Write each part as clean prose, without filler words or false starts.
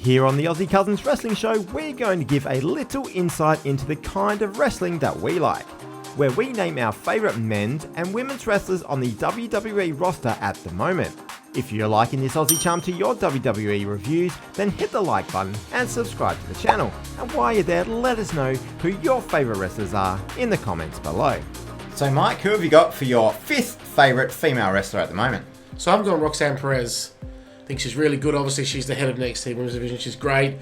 Here on the Aussie Cousins Wrestling Show, we're going to give a little insight into the kind of wrestling that we like, where we name our favourite men's and women's wrestlers on the WWE roster at the moment. If you're liking this Aussie charm to your WWE reviews, then hit the like button and subscribe to the channel. And while you're there, let us know who your favourite wrestlers are in the comments below. So Mike, who have you got for your fifth favourite female wrestler at the moment? So I've gone Roxanne Perez. I think she's really good. Obviously, she's the head of NXT Women's Division. She's great.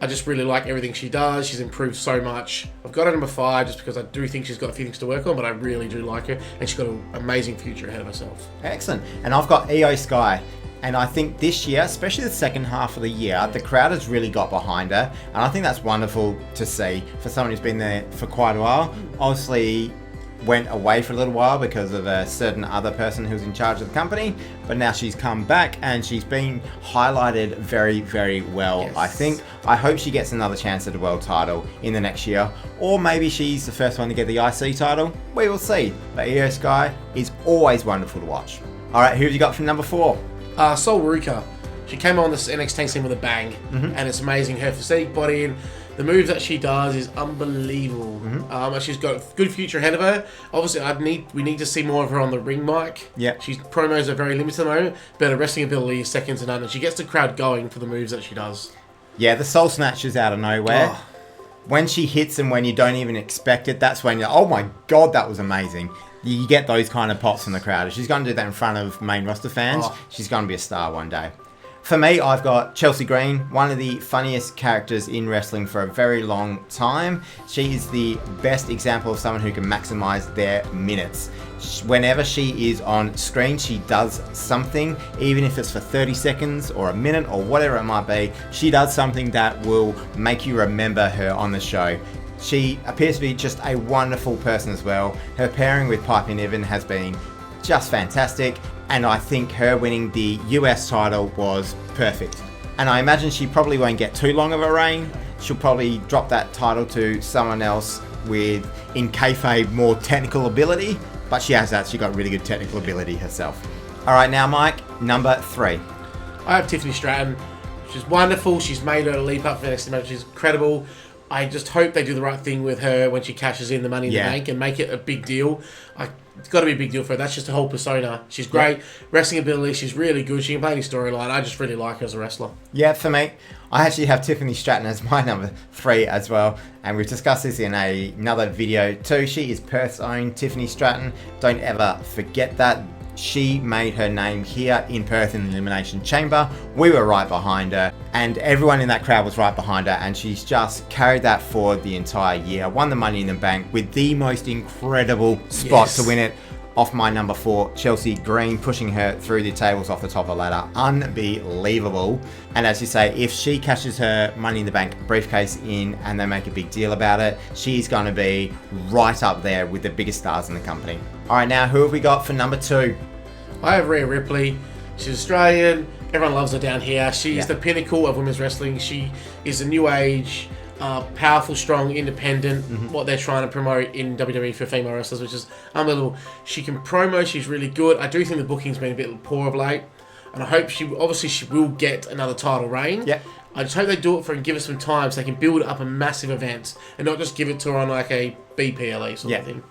I just really like everything she does. She's improved so much. I've got her number 5 just because I do think she's got a few things to work on, but I really do like her, and she's got an amazing future ahead of herself. Excellent. And I've got Io Sky. And I think this year, especially the second half of the year, the crowd has really got behind her. And I think that's wonderful to see for someone who's been there for quite a while. Obviously, went away for a little while because of a certain other person who's in charge of the company, but now she's come back and she's been highlighted very, very well. Yes. I hope she gets another chance at the world title in the next year, or maybe she's the first one to get the IC title. We will see. But Io Sky is always wonderful to watch. All right, who have you got from number 4? Sol Ruka. She came on this NXT scene with a bang, and it's amazing. Her physique, body, and the moves that she does is unbelievable. She's got a good future ahead of her. Obviously, we need to see more of her on the ring mic. Yeah, she's promos are very limited at the moment, but her wrestling ability is second to none, and she gets the crowd going for the moves that she does. Yeah, the soul snatches out of nowhere. Oh. When she hits them when you don't even expect it, that's when you're, oh my god, that was amazing. You get those kind of pops from the crowd. If she's going to do that in front of main roster fans, she's going to be a star one day. For me, I've got Chelsea Green, one of the funniest characters in wrestling for a very long time. She is the best example of someone who can maximize their minutes. Whenever she is on screen, she does something, even if it's for 30 seconds or a minute or whatever it might be. She does something that will make you remember her on the show. She appears to be just a wonderful person as well. Her pairing with Piper Niven has been just fantastic, and I think her winning the US title was perfect. And I imagine she probably won't get too long of a reign. She'll probably drop that title to someone else with, in kayfabe, more technical ability, but she has actually got really good technical ability herself. All right, now Mike, number 3. I have Tiffany Stratton. She's wonderful. She's made her leap up for the next match. She's incredible. I just hope they do the right thing with her when she cashes in the Money in the Bank and make it a big deal. It's got to be a big deal for her. That's just a whole persona. She's great. Wrestling ability, she's really good. She can play any storyline. I just really like her as a wrestler. Yeah, for me, I actually have Tiffany Stratton as my number 3 as well. And we've discussed this in another video too. She is Perth's own Tiffany Stratton. Don't ever forget that. She made her name here in Perth in the Elimination Chamber. We were right behind her, and everyone in that crowd was right behind her, and she's just carried that forward the entire year. Won the Money in the Bank with the most incredible spot to win it off my number 4, Chelsea Green, pushing her through the tables off the top of the ladder. Unbelievable. And as you say, if she cashes her Money in the Bank briefcase in and they make a big deal about it, she's going to be right up there with the biggest stars in the company. All right, now who have we got for number 2? I have Rhea Ripley. She's Australian. Everyone loves her down here. She's the pinnacle of women's wrestling. She is a new age, powerful, strong, independent, what they're trying to promote in WWE for female wrestlers, which is unbelievable. She can promo. She's really good. I do think the booking's been a bit poor of late, and I hope she will get another title reign. Yeah. I just hope they do it for her and give her some time so they can build up a massive event and not just give it to her on like a BPLE sort of thing.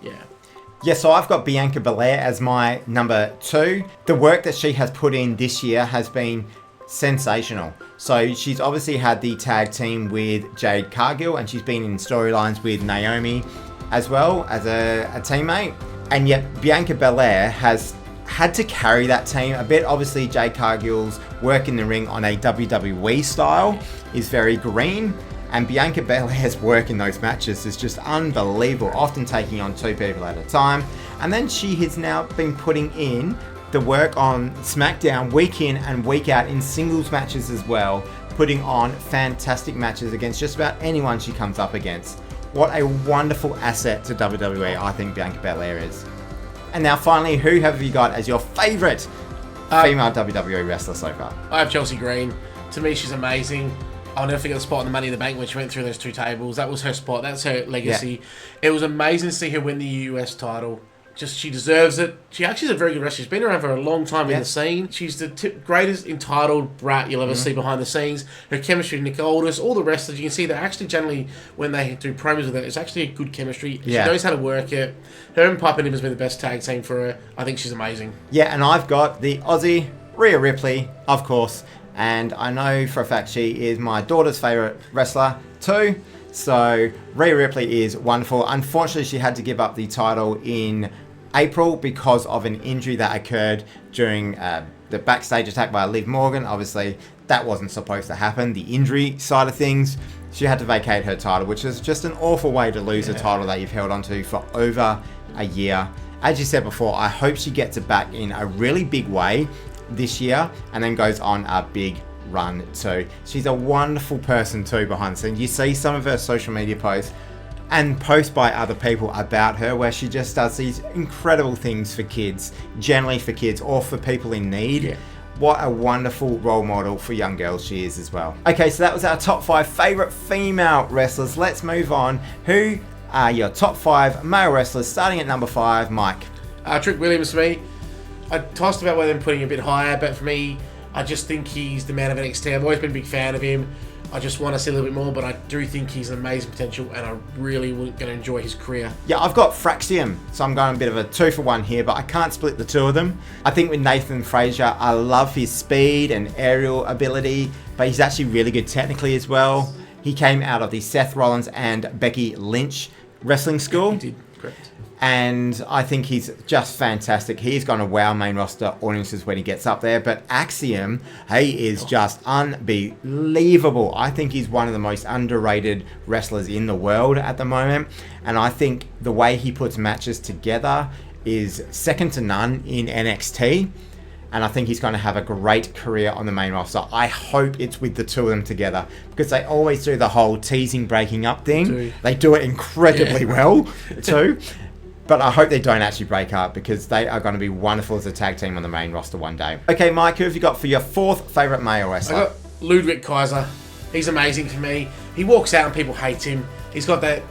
Yeah, so I've got Bianca Belair as my number 2. The work that she has put in this year has been sensational. So she's obviously had the tag team with Jade Cargill, and she's been in storylines with Naomi as well as a teammate. And yet Bianca Belair has had to carry that team a bit. Obviously, Jade Cargill's work in the ring on a WWE style is very green. And Bianca Belair's work in those matches is just unbelievable, often taking on 2 people at a time. And then she has now been putting in the work on Smackdown week in and week out in singles matches as well, putting on fantastic matches against just about anyone she comes up against. What a wonderful asset to WWE I think Bianca Belair is. And now finally, who have you got as your favourite female WWE wrestler so far? I have Chelsea Green. To me, she's amazing. I'll never forget the spot in the Money in the Bank when she went through those 2 tables. That was her spot. That's her legacy. Yeah. It was amazing to see her win the US title. She deserves it. She actually is a very good wrestler. She's been around for a long time in the scene. She's the greatest entitled brat you'll ever see behind the scenes. Her chemistry with Nick Aldis, all the wrestlers, you can see that actually generally when they do promos with her, it's actually a good chemistry. She knows how to work it. Her and Piper Niven has been the best tag team for her. I think she's amazing. Yeah, and I've got the Aussie Rhea Ripley, of course. And I know for a fact she is my daughter's favourite wrestler too. So Rhea Ripley is wonderful. Unfortunately, she had to give up the title in April because of an injury that occurred during the backstage attack by Liv Morgan. Obviously, that wasn't supposed to happen. The injury side of things, she had to vacate her title, which is just an awful way to lose a title that you've held onto for over a year. As you said before, I hope she gets it back in a really big way this year and then goes on a big run too. She's a wonderful person too behind the scenes. You see some of her social media posts and posts by other people about her where she just does these incredible things for kids, generally for kids or for people in need. Yeah. What a wonderful role model for young girls she is as well. Okay, so that was our top 5 favourite female wrestlers. Let's move on. Who are your top 5 male wrestlers? Starting at number 5, Mike. Trick Williams for me. I tossed about whether I'm putting him a bit higher, but for me, I just think he's the man of NXT. I've always been a big fan of him. I just want to see a little bit more, but I do think he's an amazing potential, and I really going to enjoy his career. Yeah, I've got Fraxium, so I'm going a bit of a 2-for-1 here, but I can't split the two of them. I think with Nathan Frazier, I love his speed and aerial ability, but he's actually really good technically as well. He came out of the Seth Rollins and Becky Lynch wrestling school. He did, correct. And I think he's just fantastic. He's going to wow main roster audiences when he gets up there. But Axiom, he is just unbelievable. I think he's one of the most underrated wrestlers in the world at the moment. And I think the way he puts matches together is second to none in NXT. And I think he's going to have a great career on the main roster. I hope it's with the two of them together because they always do the whole teasing, breaking up thing. They do it incredibly well too. But I hope they don't actually break up because they are going to be wonderful as a tag team on the main roster one day. Okay, Mike, who have you got for your 4th favourite male wrestler? I got Ludwig Kaiser. He's amazing to me. He walks out and people hate him. He's got that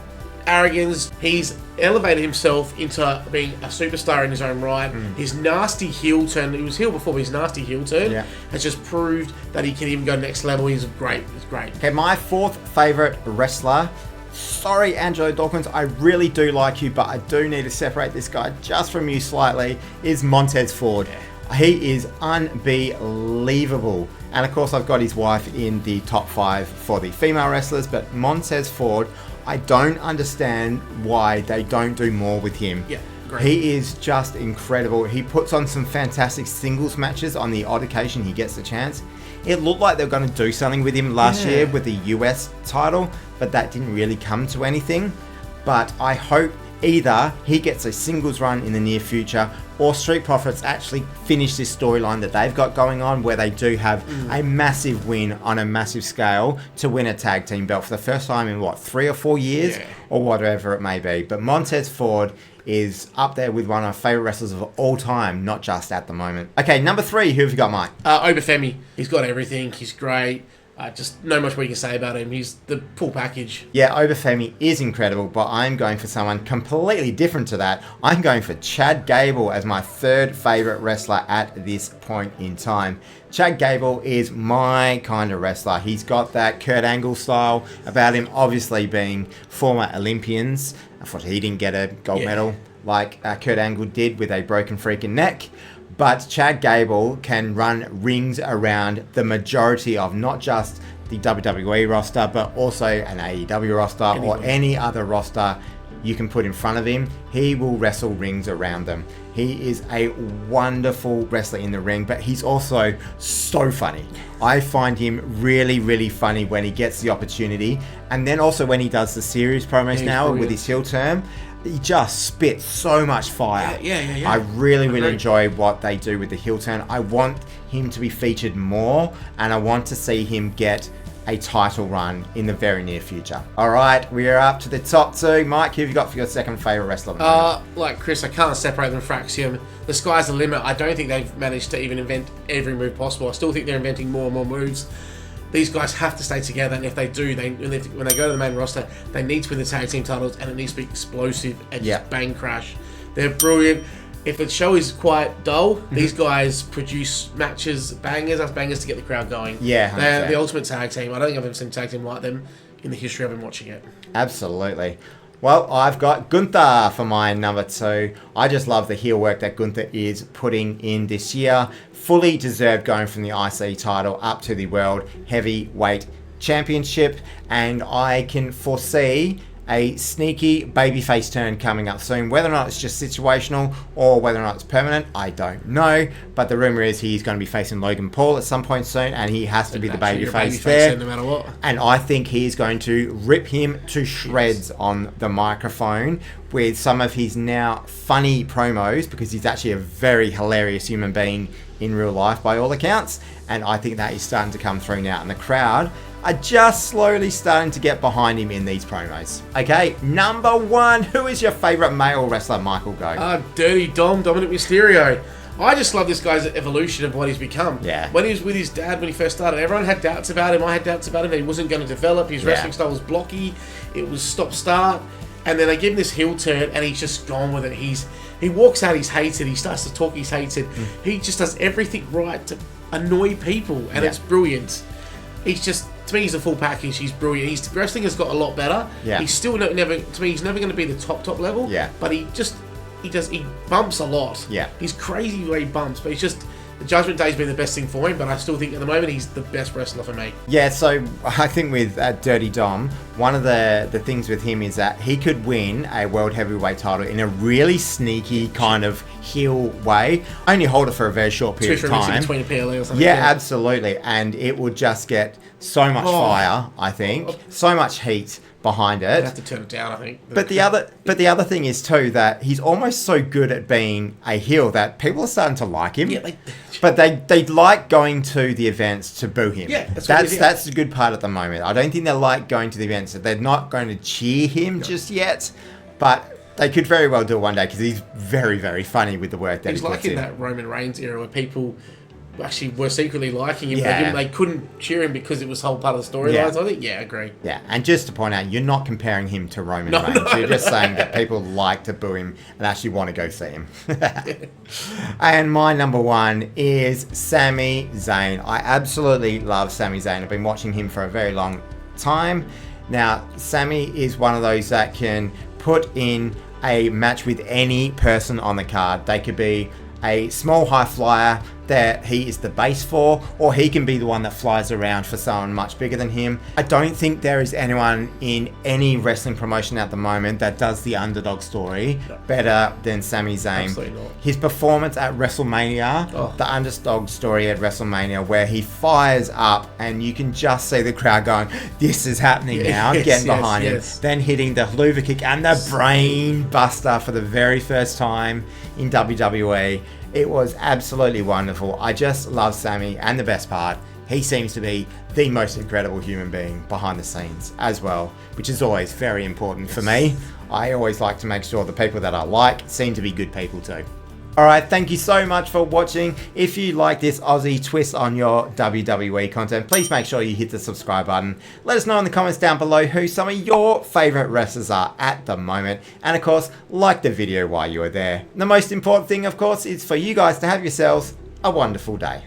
arrogance. He's elevated himself into being a superstar in his own right. His nasty heel turn, he was heel before, but his nasty heel turn has just proved that he can even go next level. He's great. He's great. Okay, my 4th favourite wrestler. Sorry, Angelo Dawkins, I really do like you, but I do need to separate this guy just from you slightly, is Montez Ford. He is unbelievable. And of course, I've got his wife in the top 5 for the female wrestlers, but Montez Ford, I don't understand why they don't do more with him. Yeah. Great. He is just incredible. He puts on some fantastic singles matches on the odd occasion he gets the chance. It looked like they were going to do something with him last year with the US title, but that didn't really come to anything. But I hope either he gets a singles run in the near future or Street Profits actually finish this storyline that they've got going on where they do have a massive win on a massive scale to win a tag team belt for the first time in 3 or 4 years or whatever it may be. But Montez Ford is up there with one of my favourite wrestlers of all time, not just at the moment. Okay, number 3, who have you got, Mike? Obafemi. He's got everything. He's great. Just no much more you can say about him. He's the full package. Yeah, Obafemi is incredible, but I'm going for someone completely different to that. I'm going for Chad Gable as my 3rd favourite wrestler at this point in time. Chad Gable is my kind of wrestler. He's got that Kurt Angle style about him, obviously being former Olympians. I thought he didn't get a gold medal like Kurt Angle did with a broken freaking neck. But Chad Gable can run rings around the majority of not just the WWE roster, but also an AEW roster or any other roster you can put in front of him. He will wrestle rings around them. He is a wonderful wrestler in the ring, but he's also so funny. I find him really, really funny when he gets the opportunity. And then also when he does the series promos now with his heel turn. He just spits so much fire. Yeah. I really enjoy what they do with the heel turn. I want him to be featured more, and I want to see him get a title run in the very near future. All right, we are up to the top 2. Mike, who have you got for your 2nd favourite wrestler? Like Chris, I can't separate them from Fraxium. The sky's the limit. I don't think they've managed to even invent every move possible. I still think they're inventing more and more moves. These guys have to stay together, and if they do, when they go to the main roster, they need to win the tag team titles, and it needs to be explosive and just bang crash. They're brilliant. If the show is quite dull, these guys produce matches, bangers after bangers to get the crowd going. Yeah, they're the ultimate tag team. I don't think I've ever seen a tag team like them in the history I've been watching it. Absolutely. Well, I've got Gunther for my number 2. I just love the heel work that Gunther is putting in this year. Fully deserved going from the IC title up to the World Heavyweight Championship. And I can foresee a sneaky babyface turn coming up soon. Whether or not it's just situational or whether or not it's permanent, I don't know. But the rumor is he's going to be facing Logan Paul at some point soon, and he has to be the babyface there. No matter what. And I think he's going to rip him to shreds on the microphone with some of his now funny promos, because he's actually a very hilarious human being in real life by all accounts. And I think that is starting to come through now, and the crowd are just slowly starting to get behind him in these promos. Okay, number 1. Who is your favourite male wrestler, Michael? Go. Dirty Dom, Dominic Mysterio. I just love this guy's evolution of what he's become. Yeah. When he was with his dad when he first started, everyone had doubts about him. I had doubts about him that he wasn't going to develop. His wrestling style was blocky. It was stop-start. And then they give him this heel turn, and he's just gone with it. He walks out, he's hated. He starts to talk, he's hated. He just does everything right to annoy people, and it's brilliant. He's just, to me, he's a full package. He's brilliant. His wrestling has got a lot better. Yeah. He's still never, to me, he's never going to be the top level. Yeah. But he bumps a lot. Yeah. He's crazy the way he bumps, but he's just, the Judgment Day's been the best thing for him, but I still think at the moment he's the best wrestler for me. Yeah, so I think with Dirty Dom, one of the things with him is that he could win a World Heavyweight title in a really sneaky kind of heel way. Only hold it for a very short period of time. Between a PLE or something. Yeah, absolutely. And it would just get so much fire, I think. So much heat behind it. I'd have to turn it down, I think. But the other thing is too that he's almost so good at being a heel that people are starting to like him. Yeah, but they like going to the events to boo him. Yeah, that's the good part at the moment. I don't think they like going to the events. They're not going to cheer him just yet, but they could very well do it one day because he's very, very funny with the work that he puts in. He's like in that Roman Reigns era where people actually were secretly liking him. Yeah. They couldn't cheer him because it was whole part of the storyline. Yeah. So I think, I agree. Yeah, and just to point out, you're not comparing him to Roman Reigns. You're just saying that people like to boo him and actually want to go see him. And my number 1 is Sami Zayn. I absolutely love Sami Zayn. I've been watching him for a very long time. Now, Sami is one of those that can put in a match with any person on the card. They could be a small high flyer that he is the base for, or he can be the one that flies around for someone much bigger than him. I don't think there is anyone in any wrestling promotion at the moment that does the underdog story better than Sami Zayn. Absolutely not. His performance at WrestleMania, the underdog story at WrestleMania, where he fires up and you can just see the crowd going, this is happening now, getting behind him. Then hitting the Hoover kick and the brain buster for the very first time in WWE. It was absolutely wonderful. I just love Sami, and the best part, he seems to be the most incredible human being behind the scenes as well, which is always very important for me. I always like to make sure the people that I like seem to be good people too. Alright, thank you so much for watching. If you like this Aussie twist on your WWE content, please make sure you hit the subscribe button. Let us know in the comments down below who some of your favourite wrestlers are at the moment. And of course, like the video while you are there. The most important thing, of course, is for you guys to have yourselves a wonderful day.